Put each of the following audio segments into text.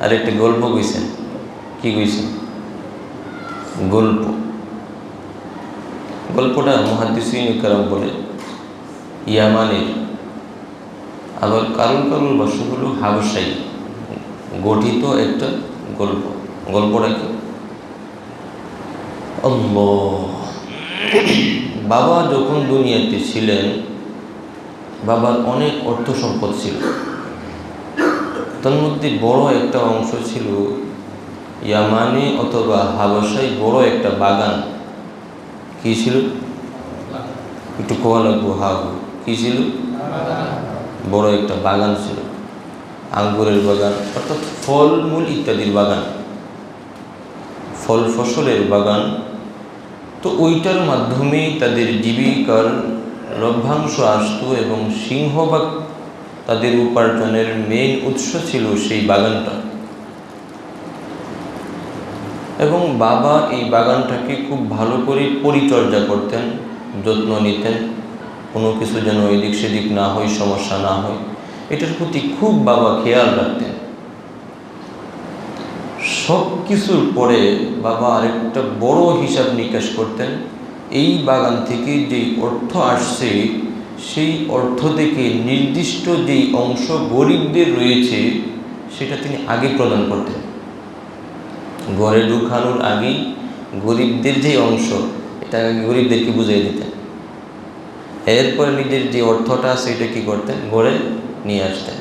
আর একটা গল্প কইছেন। কি কইছেন? গল্পটা মুহাদ্দিসিন কেরাম বলে ইয়ামানের, আবার কারুর ভাষ্যগুলো হাবশাই গঠিত একটা গল্পটা কি? আল্লাহ, বাবা যখন দুনিয়াতে ছিলেন, বাবার অনেক অর্থ সম্পদ ছিল। তার মধ্যে বড় একটা অংশ ছিল ইয়ামানে অথবা হাবশায় বড় একটা বাগান। কি ছিল? একটু কোয়া লাগবো। কি ছিল? বড় একটা বাগান ছিল, আঙ্গুরের বাগান, অর্থাৎ ফলমূল ইত্যাদির বাগান, ফল ফসলের বাগান। তো ওইটার মাধ্যমেই তাদের জীবিকার লভ্যাংশ আসতো এবং সিংহভাগ তাদের উপার্জনের মেইন উৎস ছিল সেই বাগানটা। এবং বাবা এই বাগানটাকে খুব ভালো করে পরিচর্যা করতেন, যত্ন নিতেন, কোনো কিছু যেন এদিক সেদিক না হয়, সমস্যা না হয়, এটার প্রতি খুব বাবা খেয়াল রাখতেন। সব কিছুর পরে বাবা আরেকটা বড় হিসাব নিকাশ করতেন। এই বাগান থেকে যেই অর্থ আসছে, সেই অর্থ থেকে নির্দিষ্ট যেই অংশ গরিবদের রয়েছে সেটা তিনি আগে প্রদান করতেন। ঘরে ঢুকানোর আগেই গরিবদের যে অংশ, এটা গরিবদেরকে বুঝিয়ে দিতেন। এরপরে নিজের যে অর্থটা আছে এটা কী করতেন? ঘরে নিয়ে আসতেন।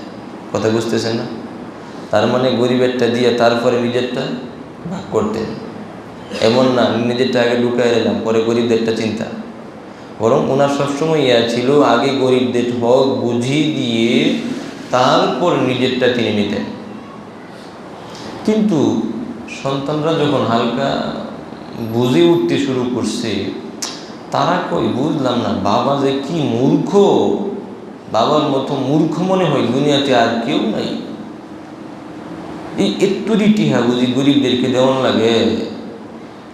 কথা বুঝতেছেন না? তার মানে গরিবেরটা দিয়ে তারপরে নিজেরটা ভাগ করতেন। এমন না নিজেরটা আগে ঢুকাই এলাম পরে গরিবদেরটা চিন্তা, বরং ওনার সবসময় ছিল আগে গরিবদের হক বুঝিয়ে দিয়ে তারপর নিজেরটা তিনি নিতেন। কিন্তু সন্তানরা যখন হালকা বুঝে উঠতে শুরু করছে, তারা কই বুঝলাম না, বাবা যে কি মূর্খ, বাবার মতো মূর্খ মনে হয় দুনিয়াতে আর কেউ নাই। এই একটুরই টিহা বুঝি গরিবদেরকে দেওয়ান লাগে,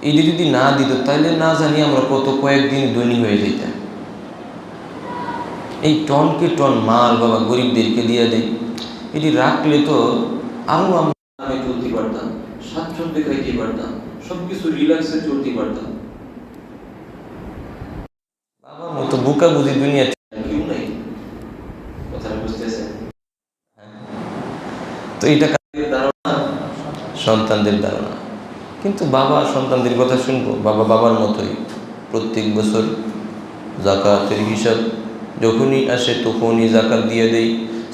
এইটা যদি না দিত তাহলে না জানি আমরা কয়েকদিন ধনী হয়ে যেতাম। এই টনকে টন মাল বাবা গরিবদেরকে দিয়ে দেয়, এটি রাখলে তো আরও আমরা চলতে পারতাম, স্বাচ্ছন্দ্যে খাইতে পারতাম, সবকিছু রিল্যাক্সে চলতে পারতাম। বাবার মতো বোকা বুঝি দুনিয়া কেউ নাই। কথাটা বুঝতেছে? তো এটা কাদের ধারণা? সন্তানদের ধারণা। কিন্তু বাবা সন্তানদের কথা শুনবো? বাবার মতোই প্রত্যেক বছর যাকাতের হিসাব যখনই আসে তখনই যাকাত দিয়ে দেয়।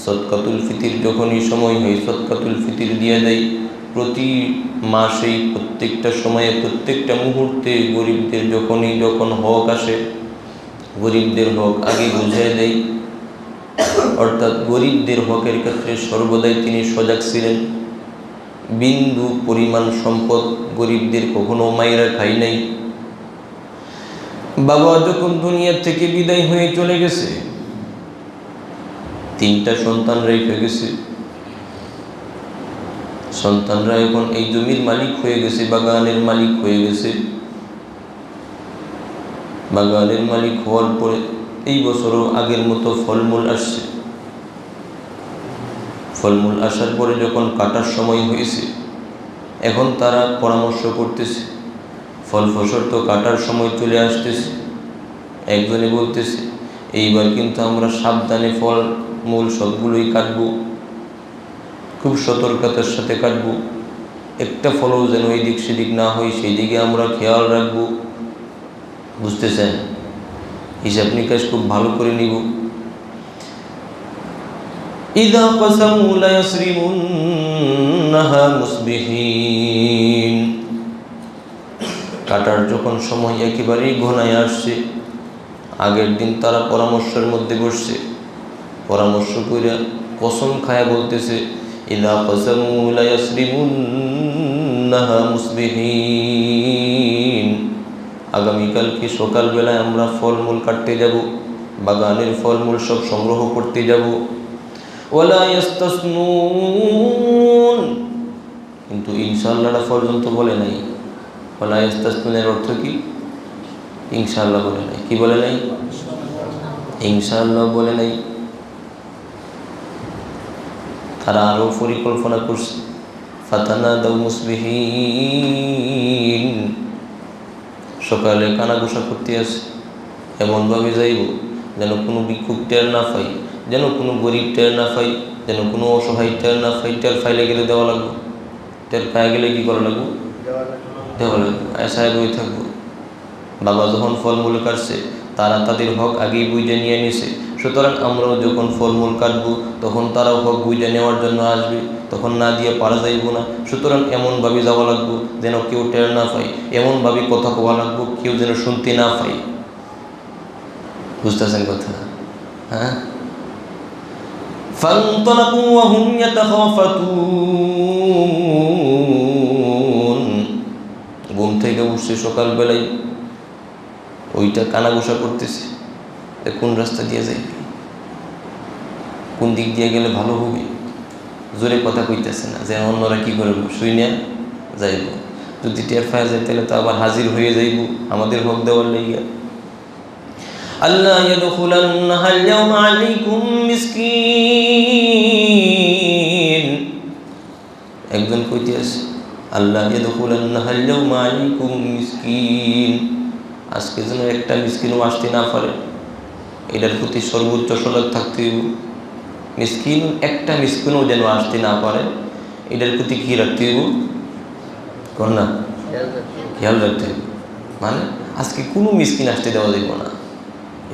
সদকাতুল ফিতির যখনই সময় হয় সদকাতুল ফিতির দিয়ে দেয়। প্রতি মাসেই প্রত্যেকটা সময়ে প্রত্যেকটা মুহূর্তে গরিবদের যখন হক আসে, গরিবদের হক আগে বুঝিয়ে দেয়। অর্থাৎ গরিবদের হকের ক্ষেত্রে সর্বদাই তিনি সজাগ ছিলেন। বিন্দু পরিমাণ সম্পদ গরিবদের কখনো মাইরা খাই নাই। বাবা যখন দুনিয়া থেকে বিদায় হয়ে চলে গেছে, 3টা সন্তান রেখে গেছে। সন্তানরা এখন এই জমির মালিক হয়ে গেছে, বাগানের মালিক হয়ে গেছে। বাগানের মালিক হওয়ার পরে এই বছরও আগের মতো ফলমূল আসছে। ফলমূল আসার পরে যখন কাটার সময় হয়েছে, এখন তারা পরামর্শ করতেছে, ফল ফসল তো কাটার সময় চলে আসতেছে। একজনে বলতেছে এইবার কিন্তু আমরা সাবধানে ফল মূল সবগুলোই কাটবো, খুব সতর্কতার সাথে কাটবো, একটা ফলও যেন এই দিক সেদিক না হয় সেই দিকে আমরা খেয়াল রাখবো। বুঝতেছেন? হিসাব নিকাশ খুব ভালো করে নিব। ইযা কাসামু লা ইয়াসরিমুন্নাহা মুসবিহিন। কাটার যখন সময় একেবারেই ঘনায় আসছে, আগের দিন তারা পরামর্শের মধ্যে বসছে, পরামর্শ করে কসম খায়া বলতেছে ইযা কাসামু লা ইয়াসরিমুন্নাহা মুসবিহিন। আগামীকালকে সকালবেলায় আমরা ফলমূল কাটতে যাব, বাগানের ফলমূল সব সংগ্রহ করতে যাব। ওয়ালা ইস্তাসনুন, কিন্তু ইনশাআল্লাহটা পর্যন্ত বলে নাই। ওয়ালা ইস্তাসনুনের অর্থ কি? ইনশাআল্লাহ বলে নাই। কি বলে নাই? ইনশাআল্লাহ বলে নাই। তারা আরও পরিকল্পনা করছে, ফাতানাদাউ মুসবিহিন, সকালে কানাঘুষা করতে আসে, এমনভাবে যাইব যেন কোনো ভিক্ষুক টের না পাই, যেন কোনো গরিব টের না পাই, যেন কোনো অসহায় টের না পাই। টের পাইলে গেলে দেওয়া লাগবে, টের পায়ে গেলে কী করা লাগবে? দেওয়া লাগবে। আশায় বই থাকবো। বাবা যখন ফলমূল কাটছে তারা তাদের হক আগেই বুঝে নিয়ে নিছে, সুতরাং আমরাও যখন ফলমূল কাটবো তখন তারাও হক বুঝে নেওয়ার জন্য আসবে, তখন না দিয়ে পারা যাইব না। সুতরাং এমনভাবে যাওয়া লাগবো যেন কেউ টের না পায়, এমনভাবে কথা কোয়া লাগবো কেউ যেন শুনতে না পায়। বুঝতেছেন কথা? হ্যাঁ। ফানতালাকু ওয়া হুম ইয়াতাখাফাতুন, ঘুম থেকে উঠছে সকালবেলায়, ওইটা কানাঘুষা করতেছে কোন রাস্তা দিয়ে যাইবে, কোন দিক দিয়ে গেলে ভালো হবে, জোরে কথা কইতেছে না যেন অন্যরা কী করব শুই না যাইব। যদি টের পাওয়া যায় তাহলে তো আবার হাজির হয়ে যাইব আমাদের হক দেওয়ার লাইগা। আল্লাহ ইয়াদখুলান্নাহাল ইয়াওমা আলাইকুম মিসকিন, একজন কইতে আছে আল্লাহ ইয়াদখুলান্নাহাল ইয়াওমা আলাইকুম মিসকিন, আজকে যেন একটা মিসকিনও আসতে না পারে, এটার প্রতি সর্বোচ্চ সজাগ থাকতে হইব। মিসকিন একটা মিসকিনও যেন আসতে না পারে, এটার প্রতি কী রাখতে হইব? কর না, খেয়াল রাখতে হইব। মানে আজকে কোনো মিসকিন আসতে দেওয়া যাইব না,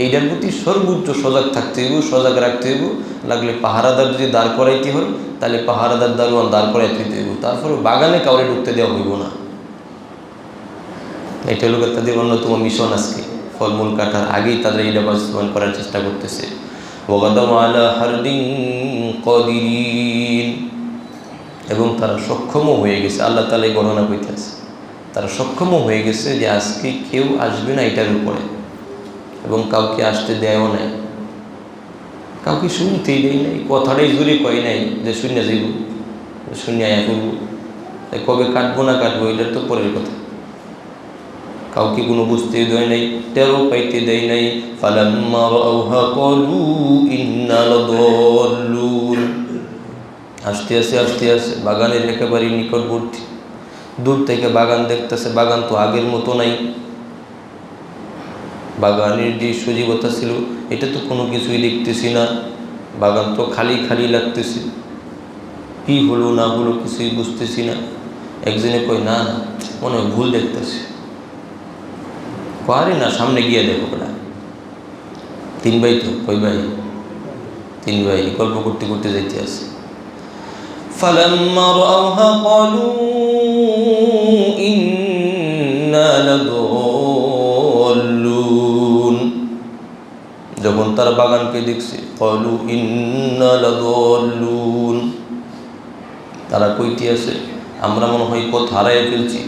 এইটার প্রতি সর্বোচ্চ সজাগ থাকতে হইব, সজাগ রাখতে হইব। লাগলে পাহারাদার যদি দাঁড় করাইতে হয় তাহলে পাহারাদার দারোয়ান দাঁড় করাইতে হইব, তারপরে বাগানে কাউরে ঢুকতে দেওয়া হইব না। এটা হলো তাদের অন্যতম মিশন। আজকে ফলমূল কাটার আগেই তাদের এটা বাস্তবায়ন করার চেষ্টা করতেছে। ওয়াগাদাউ আলা হারদিন কাদিরিন, এবং তারা সক্ষমও হয়ে গেছে। আল্লাহ তাআলা এই গণনা কইতেছে তারা সক্ষমও হয়ে গেছে যে আজকে কেউ আসবে না এটার উপরে, এবং কাউকে আসতে দেয়ও নাই, কাউকে শুনতেই দেয় নাই, কথাটাই জোরে কয় নাই যে শূন্য যাইব, শূন্য আয়া করবো, কবে কাটবো না কাটবো এটার তো পরের কথা। কাউকে কোনো বুঝতে দেয় নাই, টেরও পাইতে দেয় নাই। ফালাম্মা রাআউহা ক্বালু ইন্না লাদাল্লুন, আসতে আসতে বাগানের একেবারে নিকটবর্তী, দূর থেকে বাগান দেখতেছে, বাগান তো আগের মতো নাই, বাগানের যে সজীবতা ছিল এটা তো কোনো কিছুই দেখতেছি না, বাগান তো খালি খালি লাগতেছে, কি হলো না হলো কিছুই বুঝতেছি না। একজনে কয় না মনে হয় ভুল দেখতেছে, আরে না সামনে গিয়ে দেখো না। তিন ভাই তো, কই ভাই? তিন ভাই গল্প করতে করতে যাইতে আছে। ফালাম্মা রাআউহা ক্বালু ইন্না লাদাল্লুন, যখন তারা বাগানকে দেখছে, ক্বালু ইন্না লাদাল্লুন, তারা কইতে আছে আমরা মনে হয় পথ হারাইয়া ফেলছি,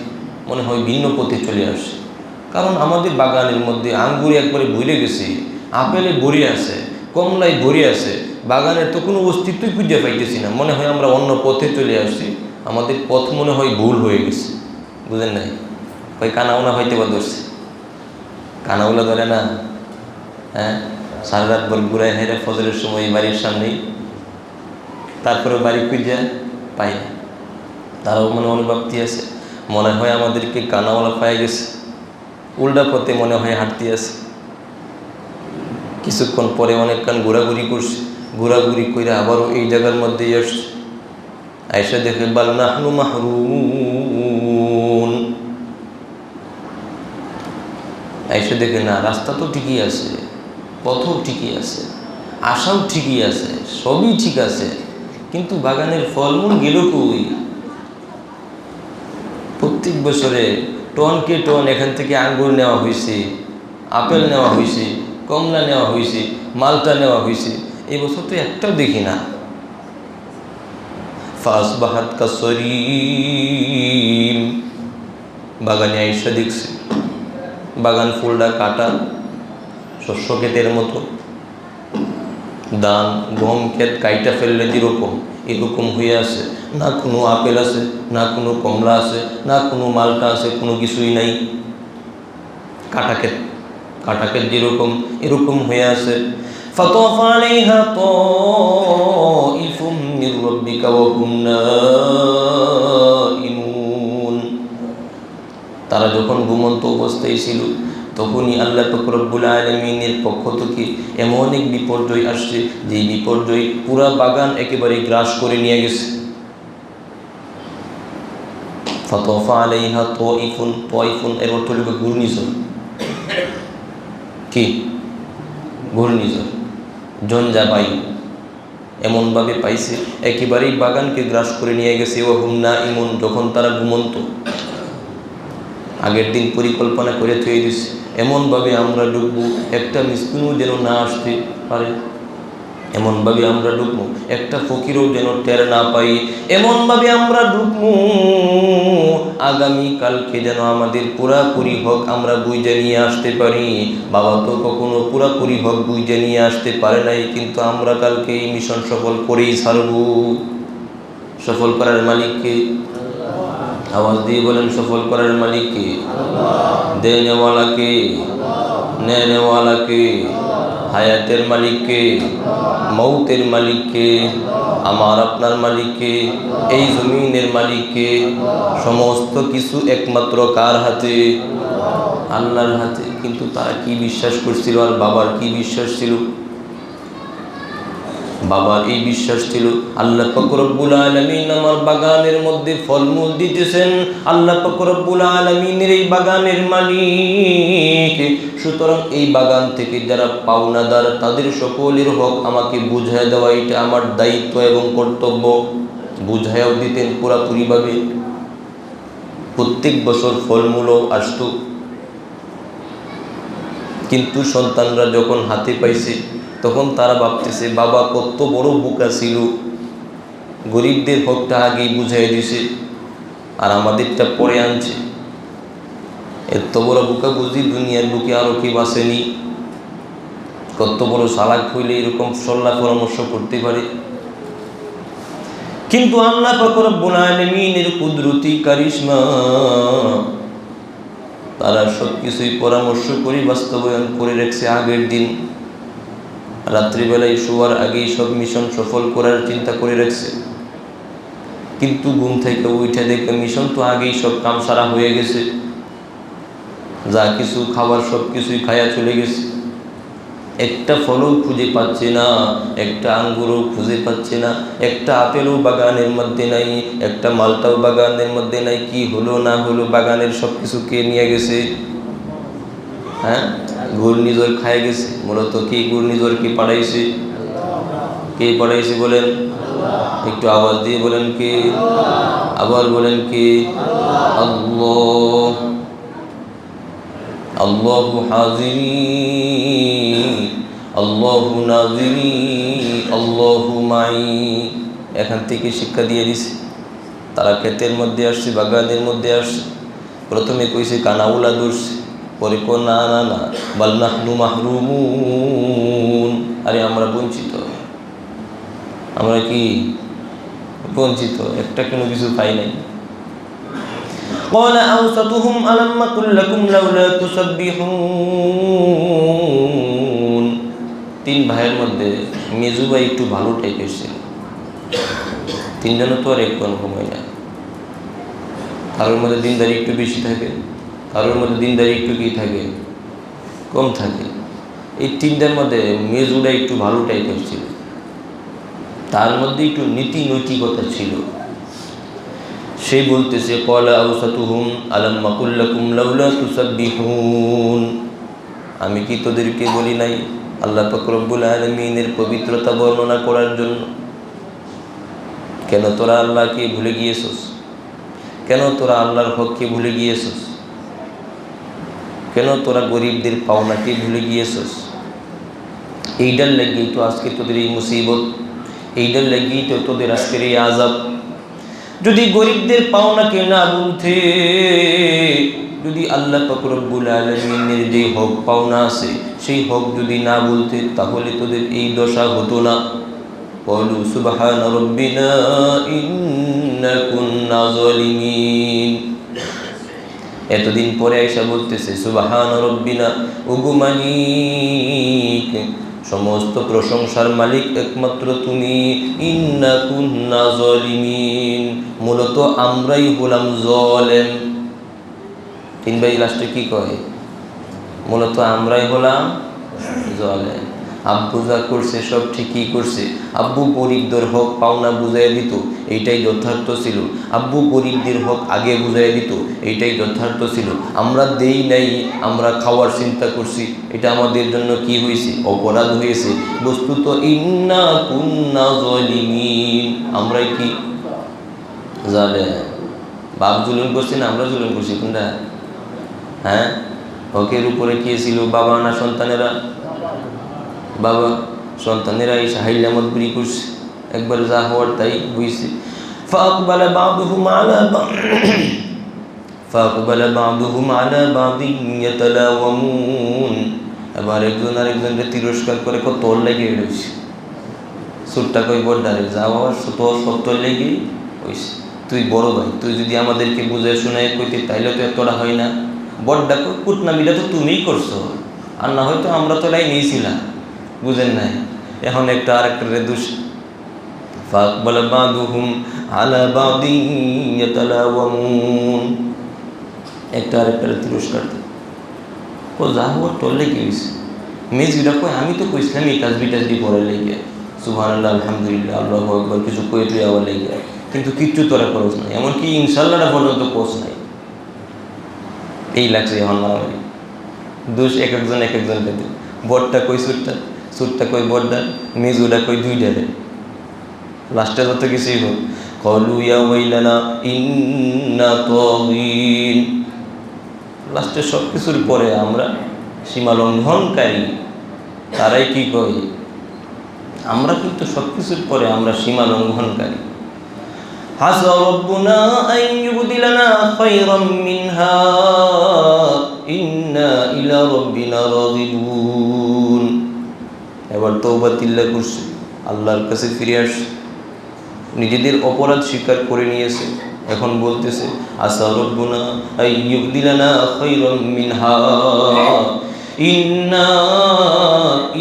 মনে হয় ভিন্ন পথে চলে আসছে। কারণ আমাদের বাগানের মধ্যে আঙ্গুরে একবারে ভরে গেছে, আপেলে ভরে আছে, কমলায় ভরে আছে, বাগানের তো কোনো অস্তিত্বই খুঁজে পাইতেছি না, মনে হয় আমরা অন্য পথে চলে আসছি, আমাদের পথ মনে হয় ভুল হয়ে গেছে। বুঝেন নাই? কই কানাউনা হইতে বা ধরছে, কানাউলা ধরে না? হ্যাঁ, সারা রাত ভর ঘুরায় হেরে ফজরের সময় বাড়ির সামনেই, তারপরে বাড়ি খুঁজে পাই না। তারাও মনে অনুভক্তি আছে, মনে হয় আমাদেরকে কানাওয়ালা পাই গেছে, উল্টা পথে মনে হয় হাঁটতে আছে। কিছুক্ষণ পরে অনেকক্ষণ ঘোরাঘুরি করছে, ঘোরাঘুরি করে আবারও এই জায়গার মধ্যেই আসছে, আয়সা দেখে বাল নাহনু মাহরুম, আয়সা দেখে না রাস্তা তো ঠিকই আছে, পথও ঠিকই আছে, আশাও ঠিকই আছে, সবই ঠিক আছে, কিন্তু বাগানের ফলমূল গেল কই? প্রত্যেক বছরে টনকে টন এখান থেকে আঙ্গুর নেওয়া হয়েছে, আপেল নেওয়া হয়েছে, কমলা নেওয়া হয়েছে, মালটা নেওয়া হয়েছে, এই বছর তো একটাও দেখি না। ফাসবাহাত কাসরিম, বাগানে আইসা দেখছে বাগান ফুলটা কাটা, শস্য ক্ষেতের মতো, ধান গম ক্ষেত কাইটা ফেললে যেরকম এরকম হয়ে আছে, না কোনো আপেল আছে, না কোনো কমলা আছে, না কোনো মালটা আছে, কোনো কিছুই নাই। কাটা ক্ষেত যেরকম এরকম হয়ে আছে। ফাতাফা আলাইহা তাইফুম মির রাব্বিকা ওয়া হুম তারা যখন ঘুমন্ত অবস্থায় ছিল তখনই আল্লাহ পাক রব্বুল আলামিনের পক্ষ থেকে এমন এক বিপর্যয় আসছে যে বিপর্যয় পুরা বাগান একেবারে গ্রাস করে নিয়ে গেছে। ফাতাফা আলাইহা তাইফুন এর অর্থ হলো ঘূর্ণিঝড়। কি ঘূর্ণিঝড়, ঝঞ্ঝাবায়ু এমনভাবে পাইছে একেবারেই বাগানকে গ্রাস করে নিয়ে গেছে। ওয়াহুম নাইমুন, যখন তারা ঘুমন্ত, আগের দিন পরিকল্পনা করে থুয়ে দিছে এমনভাবে আমরা ডুববো একটা মিসকিনও যেন না আসতে পারে, এমনভাবে আমরা ডুববো একটা ফকিরও যেন টের না পাই, এমনভাবে আমরা ডুববো আগামীকালকে যেন আমাদের পুরাপুরি হক আমরা বুঝে নিয়ে আসতে পারি। বাবা তো কখনো পুরাপুরি হক বুঝে নিয়ে আসতে পারে নাই, কিন্তু আমরা কালকে এই মিশন সফল করেই ছাড়ব। সফল করার মালিককে আওয়াজ দিয়ে বলেন, সফল করার মালিককে, দেনেওয়ালাকে, নেনেওয়ালাকে, হায়াতের মালিককে, মৌতের মালিককে, আমার আপনার মালিককে, এই জমিনের মালিককে। সমস্ত কিছু একমাত্র কার হাতে? আল্লাহর হাতে। কিন্তু তারা কি বিশ্বাস করছিল? আর বাবার কি বিশ্বাস ছিল? বাবার এই বিশ্বাস ছিল আল্লাহ পাক রব্বুল আলামিন আমার বাগানের মধ্যে ফলমূল দিতেছেন, আল্লাহ পাক রব্বুল আলামিনের এই বাগানের মালিক, সুতরাং এই বাগান থেকে যারা পাওনাদার তাদের সকলের হক আমাকে বুঝায় দেওয়া এটা আমার দায়িত্ব এবং কর্তব্য। বুঝায়ও দিতেন পুরাপুরিভাবে। প্রত্যেক বছর ফলমূলও আসতো, কিন্তু সন্তানরা যখন হাতে পাইছে তখন তারা ভাবতেছে বাবা কত বড় বোকা ছিল, গরিবদের হকটা আগেই বুঝাই দিছে আর আমাদেরটা পরে আনছে। এত বড় বোকা বুঝি দুনিয়ার বুকে আরও কি বাসেনি? কত বড় চালাক হইলে এরকম সল্লাহ পরামর্শ করতে পারে? কিন্তু আল্লাহ পাক রব্বুল আলামিনের কুদরতি কারিশমা, তারা সব কিছুই পরামর্শ করে বাস্তবায়ন করে রাখছে। আগের দিন রাত্রিবেলায় শোয়ার আগেই সব মিশন সফল করার চিন্তা করে রাখছে, কিন্তু ঘুম থেকে উঠে দেখে মিশন তো আগেই সব কাম সারা হয়ে গেছে। যা কিছু খাবার সব কিছুই খায়া চলে গেছে। একটা ফলও খুঁজে পাচ্ছে না, একটা আঙ্গুরও খুঁজে পাচ্ছে না, একটা আপেলও বাগানের মধ্যে নাই, একটা মালটাও বাগানের মধ্যে নাই। কি হলো না হলো, বাগানের সব কিছু কে নিয়ে গেছে? হ্যাঁ, ঘূর্ণিঝড় খায় গেছে। মূলত কি ঘূর্ণিঝড় কি পাঠাইছে? কে পাঠাইছে বলেন? একটু আওয়াজ দিয়ে বলেন কে? আবার বলেন কে? আল্লাহ। আল্লাহু হাজিরি, আল্লাহু নাজিরি, আল্লাহু মাই। এখান থেকে শিক্ষা দিয়ে দিছে। তারা ক্ষেতের মধ্যে আসছে, বাগানের মধ্যে আসছে। প্রথমে কইছে কানাউলা ধরছে, পরে কো না না না, বাল নাহনু মাহরুমুন। আরে আমরা বঞ্চিত, আমরা কি বঞ্চিত, একটা কোনো কিছু পাই নাই। قال أوسطهم ألم أقل لكم لولا تسبحون। তিন ভাইয়ের মধ্যে মেজু ভাই একটু ভালো টাইপের ছিল। তিনজনে তো আর এক রকম হয় না। কারোর মধ্যে দিনদারি একটু বেশি থাকে, কারোর মধ্যে দিনদারি একটু কি থাকে, কম থাকে। এই তিনটার মধ্যে মেজুটা একটু ভালো টাইপের ছিল, তার মধ্যে একটু নীতি নৈতিকতা ছিল। সে বলতেছে ক্বালা আওসাতুহুম আলাম আকুল লাকুম লাউলা তুসাব্বিহুন। আমি কি তোদেরকে বলি নাই আল্লাহ পাক রব্বুল আলামিনের পবিত্রতা বর্ণনা করার জন্য? কেন তোরা আল্লাহকে ভুলে গিয়েছস? কেন তোরা আল্লাহর হককে ভুলে গিয়েছস? কেন তোরা গরিবদের পাওনাকে ভুলে গিয়েছস? এইটার লাগেই তো আজকে তোদের এই মুসিবত, এইটার লাগেই তো তোদের আজকের এই আযাব। যদি গরিবদের পাওনাকে না বলতে, যদি আল্লাহ পাক রব্বুল আলামিনের যে হক পাওনা আছে সেই হক যদি না বলতে, তাহলে তোদের এই দশা হতো না। ক্বালু সুবহানা রাব্বিনা ইন্না কুন্না যালিমিন। এতদিন পরে আয়েশা বলতেছে সুবহানা রাব্বিনা, ওগো মালিক, সমস্ত প্রশংসার মালিক একমাত্র তুমি। ইন্না কুন্না যালিমিন, মূলত আমরাই হলাম জালেম। তিন ভাই লাস্টে কি কয়? মূলত আমরাই হলাম জালেম। আব্বু যা করছে সব ঠিকই করছে। আব্বু গরিবদের হক পাওনা বুঝাই দিত, এইটাই যথার্থ ছিল। আব্বু গরিবদের হক আগে বুঝাই দিত, এইটাই যথার্থ ছিল। আমরা দেই নাই, আমরা খাওয়ার চিন্তা করছি, এটা আমাদের জন্য কি হয়েছে? অপরাধ হয়েছে। বস্তুত ইন্না কুন্না যালিমিন, আমরাই কি জালেম। বাপ জুলুম করছি না আমরা জুলুম করছি? কোনটা? হ্যাঁ, হকের উপরে কে ছিল? বাবা না সন্তানেরা? বাবা। সন্তানেরা এই সাহিল্যামত বিক্রি করছে, একবার যা হওয়ার তাই হয়েছে। ফাকবালা বাদুহুম আলা বাদিন ইয়াতালাওয়ামুন, এবার একজন আরেকজনকে তিরস্কার করে তোর লেগে রয়েছে। সুরটা কই বড়ারে যা হওয়ার সত্তর লেগে হয়েছে। তুই বড় ভাই, তুই যদি আমাদেরকে বুঝে শোনায় কইতে তাইলে তো এতটা হয় না। বড়টা কুটনামিটা তো তুমিই করছো, আর না হয়তো আমরা তো এলাই নিয়েছিলাম, বুঝেন নাই? এখন একটা আরেকটারে দোষ। ফাকবালা বাদুহুম আলা বাদিন ইয়াতালাওয়ামুন, একটা আরেকটারে তিরস্কার দেয়। ও যা হওয়ার তোর লেগে হয়েছে। মেজিরা কয় আমি তো কইছিলাম এই তাসবিহ টাসবিহ পরে লেগে, সুবহানাল্লাহ আলহামদুলিল্লাহ আল্লাহু আকবার কিছু কয়ে তুই আবার লেগে, কিন্তু কিচ্ছু তোরা খরচ নাই, এমনকি ইনশাল্লাহটা পর্যন্ত কোচ নাই। এই লাগছে এখন মারামারি। দোষ এক একজন পেতে। বড়টা কই সুরটা, সুরটা কই বড়টা, মেজুটা কই দুইটারে। লাস্টে যত কিছুই হোক, ক্বালু ইয়া ওয়াইলানা ইন্না তাগীন, লাস্টে সব কিছুর পরে আমরা সীমা লঙ্ঘনকারী। তারাই কি কয়? আমরা কিন্তু সব কিছুর পরে আমরা সীমা লঙ্ঘনকারী। হাসা রাব্বুনা আন ইউবদিলানা খায়রাম মিনহা ইন্না ইলা রাব্বিনা রাগিবুন। এবার তওবা তিল্লা করছে, আল্লাহর কাছে ফিরে আসছে, নিজেদের অপরাধ স্বীকার করে নিয়েছে। এখন বলতেছে আসা রাব্বুনা আন ইউবদিলানা খায়রাম মিনহা ইন্না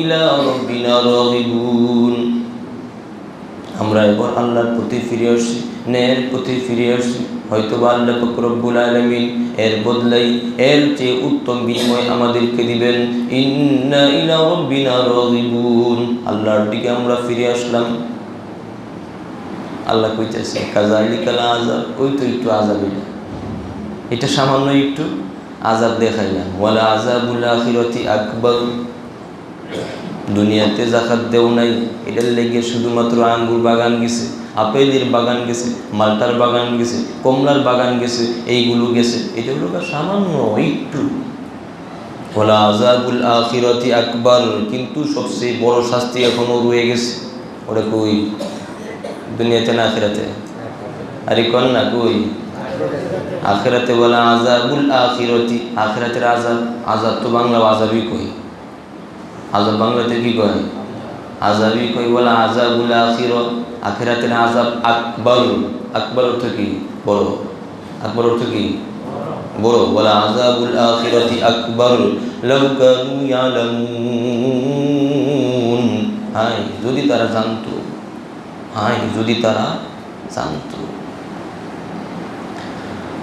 ইলা রাব্বিনা রাগিবুন। আমরা এবার আল্লাহর প্রতি ফিরে আসছি, ন্যায়ের প্রতি ফিরে আসছি। হয়তো বা আল্লাহ পাক রব্বুল আলামিন এর বদলাই এর চেয়ে উত্তম বিনিময় আমাদেরকে দিবেন। ইন্না ইলা রাব্বিনা রাগিবুন, আল্লাহর দিকে আমরা ফিরে আসলাম। আল্লাহ কইতেছে কাযালিকাল আযাব, ওই তো একটু আযাব, এটা সামান্য একটু আযাব দেখাইলাম। ওয়ালা আযাবুল আখিরাতি আকবার, দুনিয়াতে জাকাত দেও নাই, এটার লেগে শুধুমাত্র আঙ্গুর বাগান গেছে, আপেলের বাগান গেছে, মালটার বাগান গেছে, কমলার বাগান গেছে, এইগুলো গেছে, এটা হলো সামান্য একটু। ওয়ালা আযাবুল আখিরাতি আকবার, কিন্তু সবচেয়ে বড় শাস্তি এখনো রয়ে গেছে। ওটা কই? দুনিয়াতে না আখিরাতে? আরে কন না কই? আখিরাতে। বলা আযাবুল আখিরাতি, আখিরাতের আযাব। আযাব তো বাংলা আযাবই কই, আযাব বাংলাতে কি কয়? আযাবই কই। বলা আযাবুল আখিরাত, আখিরাতের আযাব আকবার। আকবার অর্থ কি? বড়। আকবার অর্থ কি? বড়। বলা আযাবুল আখিরাতি আকবার লাউ কানু ইয়ালামুন, হায় যদি তারা জানতো, হায় যদি তারা জানতো।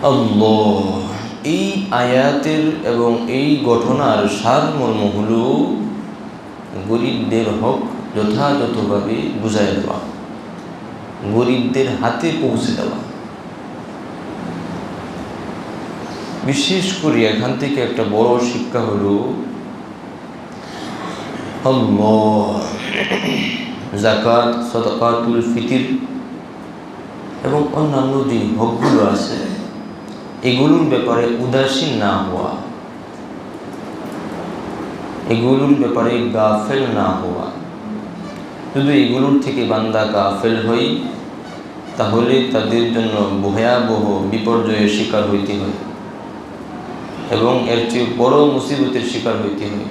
আল্লাহ, এই আয়াতের এবং এই ঘটনার সারমর্ম হলো গরিবদের হক যথাযথভাবে বুঝাই দেওয়া, গরিবদের হাতে পৌঁছে দেওয়া। বিশেষ করে এখান থেকে একটা বড় শিক্ষা হলো আল্লাহ যাকাত, সাদাকাতুল ফিতর এবং অন্যান্য যে হকগুলো আছে এগুলোর ব্যাপারে উদাসীন না হওয়া, এগুলোর ব্যাপারে গাফেল না হওয়া। যদি এগুলোর থেকে বান্দা গাফেল হয় তাহলে তাদের জন্য ভয়াবহ বিপর্যয়ের শিকার হইতে হয় এবং এর চেয়ে বড় মুসিবতের শিকার হইতে হয়।